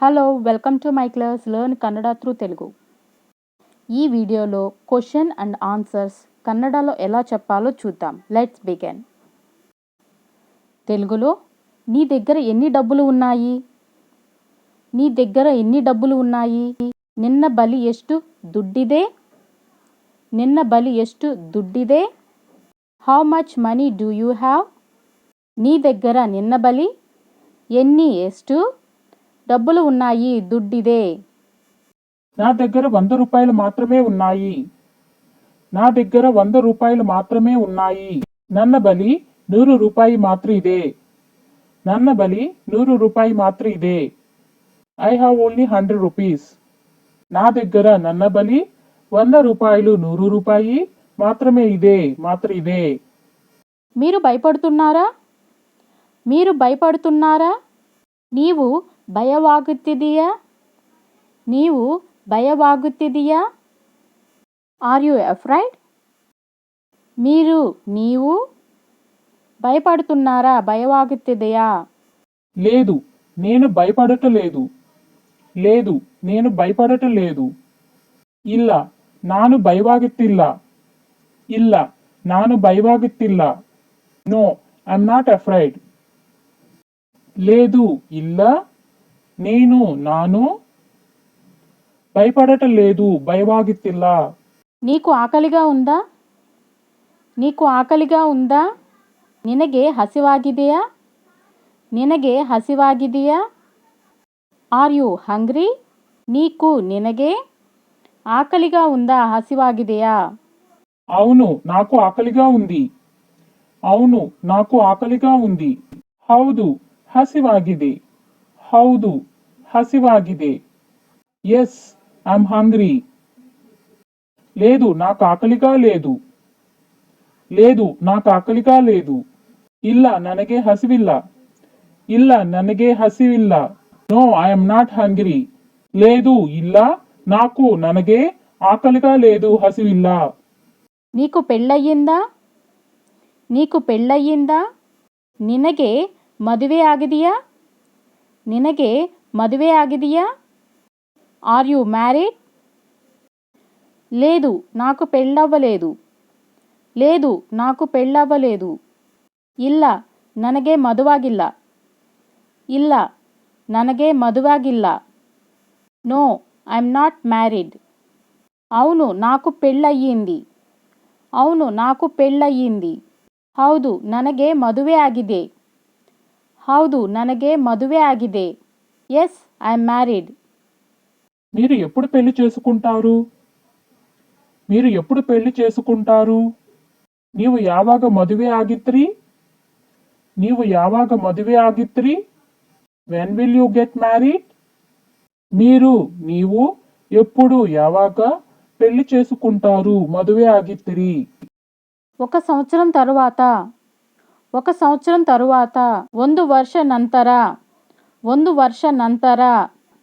Hello welcome to my class learn Kannada through Telugu. ఈ వీడియోలో question and answers కన్నడలో ఎలా చెప్పాలో చూద్దాం. Let's begin. తెలుగులో నీ దగ్గర ఎన్ని డబ్బులు ఉన్నాయి? నీ దగ్గర ఎన్ని డబ్బులు ఉన్నాయి? నిన్న బలి ಎಷ್ಟು ದುಡ್ಡಿದೆ? నిన్న బలి ಎಷ್ಟು ದುಡ್డిದೆ? How much money do you have? నీ దగ్గర నిన్న బలి ఎన్ని ಎಷ್ಟು డబ్బులు ఉన్నాయి దుడ్డిదే. నా దగ్గర 100 రూపాయలు మాత్రమే ఉన్నాయి. నా దగ్గర 100 రూపాయలు మాత్రమే ఉన్నాయి. ನನ್ನ ಬಳಿ 100 ರೂಪಾಯಿ ಮಾತ್ರ ಇದೆ. ನನ್ನ ಬಳಿ 100 ರೂಪಾಯಿ ಮಾತ್ರ ಇದೆ. I have only 100 rupees. నా దగ్గర ನನ್ನ బలి 100 రూపాయలు 100 రూపాయి మాత్రమే ಇದೆ. మీరు భయపడుతున్నారా? మీరు భయపడుతున్నారా? నీవు ಭಯವಾಗುತ್ತಿದೆಯಾ? నీవు ಭಯವಾಗುತ್ತಿದೆಯಾ? Are you afraid? నీవు భయపడుతున్నారా? భయవాగుತ್ತಿದೆಯా? లేదు, నేను భయపడటలేదు. లేదు, నేను భయపడటలేదు. ಇಲ್ಲ, ನಾನು ಭಯವಾಗುತ್ತಿಲ್ಲ. ಇಲ್ಲ, ನಾನು ಭಯವಾಗುತ್ತಿಲ್ಲ. No, I am not afraid. లేదు, ಇಲ್ಲ, ನಾನು భయపడటలేదు, భయవాగుತ್ತಿಲ್ಲ. నీకు ఆకలిగా ఉందా? నీకు ఆకలిగా ఉందా? నినಗೆ ಹಸಿವಾಗಿದೆಯಾ? నినಗೆ ಹಸಿವಾಗಿದೆಯಾ? Are you hungry? నినಗೆ ఆకలిగా ఉందా? హసివాగిదెయా? అవును, నాకు ఆకలిగా ఉంది. అవును, నాకు ఆకలిగా ఉంది. ಹೌದು, ಹಸಿವಾಗಿದೆ. ಹೌದು, ಹಸಿವಾಗಿದೆ. Yes, I'm hungry. లేదు, నాకు ఆకలిగా లేదు. లేదు, నాకు ఆకలిగా లేదు. ಇಲ್ಲ, ನನಗೆ ಹಸಿವಿಲ್ಲ. ಇಲ್ಲ, ನನಗೆ ಹಸಿವಿಲ್ಲ. No, I'm not hungry. లేదు, ಇಲ್ಲ, ನನಗೆ ఆకలిగా లేదు, హసివిಲ್ಲ. నీకు పెళ్ళయ్యిందా? నీకు పెళ్ళయ్యిందా? నినಗೆ ಮದುವೆ ಆಗಿದೆಯಾ? ನಿನಗೆ ಮದುವೆ ಆಗಿದೆಯಾ? Are you married? లేదు, నాకు పెళ్ళవ్వలేదు. లేదు, నాకు పెళ్ళవ్వలేదు. ಇಲ್ಲ, ನನಗೆ ಮದುವಾಗಿಲ್ಲ. ಇಲ್ಲ, ನನಗೆ ಮದುವಾಗಿಲ್ಲ. No, I'm not married. అవును, నాకు పెళ్ళయ్యింది. అవును, నాకు పెళ్ళయ్యింది. ಹೌದು, ನನಗೆ ಮದುವೆ ಆಗಿದೆ. ಹೌದು, ನನಗೆ ಮದುವೆ ಆಗಿದೆ. Yes, I'm married. మీరు ఎప్పుడు పెళ్లి చేసుకుంటారు? మీరు ఎప్పుడు పెళ్లి చేసుకుంటారు? ನೀವು ಯಾವಾಗ ಮದುವೆ ಆಗಿತ್ರಿ? ನೀವು ಯಾವಾಗ ಮದುವೆ ಆಗಿತ್ರಿ? When will you get married? నీవు ఎప్పుడు యాವಾಗ పెళ్లి చేసుకుంటారు? మదువే ಆಗಿತ್ರಿ. ఒక సంవత్సరం తరువాత. ఒక సంవత్సరం తరువాత. ಒಂದು ವರ್ಷ ನಂತರ. ಒಂದು ವರ್ಷ ನಂತರ.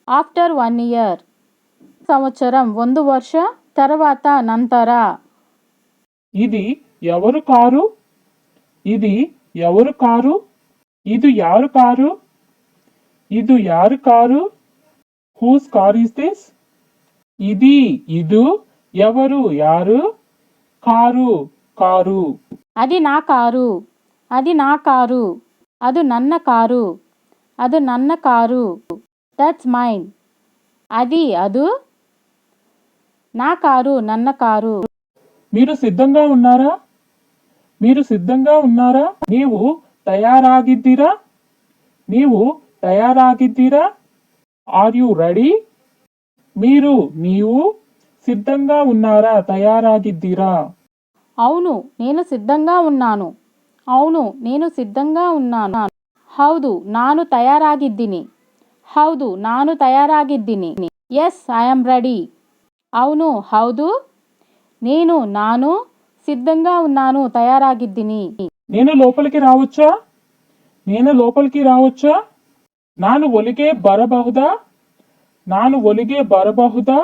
After 1 year. సంవత్సరం ಒಂದು ವರ್ಷ తర్వాత ನಂತರ. ఇది ఎవరు కారు? ఇది ఎవరు కారు? ఇది యారు కారు? ఇది యారు car? Whose car is this? ఇది ఎవరు యారు? Car car. అది నా కారు. అది నా కారు. ಅದು ನನ್ನ కారు. ಅದು ನನ್ನ కారు. That's mine. ಅದು నా కారు, నన్న కారు. మీరు సిద్ధంగా ఉన్నారా? మీరు సిద్ధంగా ఉన్నారా? నీవు తయారాగిದ್ದೀರಾ? నీవు తయారాగిದ್ದೀರಾ? Are you ready? నీవు సిద్ధంగా ఉన్నారా? తయారాగిದ್ದೀರಾ? అవును, నేను సిద్ధంగా ఉన్నాను. అవును, నేను సిద్ధంగా ఉన్నాను. ಹೌದು, ನಾನು ತಯಾರಾಗಿದ್ದೀನಿ. ಹೌದು, ನಾನು ತಯಾರಾಗಿದ್ದೀನಿ. Yes, I'm ready. అవును, హౌదు, ನಾನು సిద్ధంగా ఉన్నాను, తయారాగిದ್ದೀನಿ. నేను లోపలికి రావచ్చా? నేను లోపలికి రావచ్చా? ನಾನು ಒಳಗೆ ಬರಬಹುದಾ? ನಾನು ಒಳಗೆ ಬರಬಹುದಾ?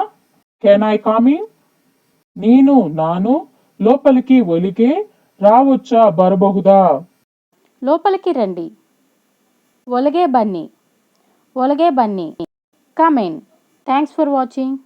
Can I come in? ನಾನು లోపలికి ఒలిగే రావచ్చా? బరಬಹುదా? లోపలికి రండి. ఒలగే Bunny. ఒలగే Bunny. comment. Thanks for watching.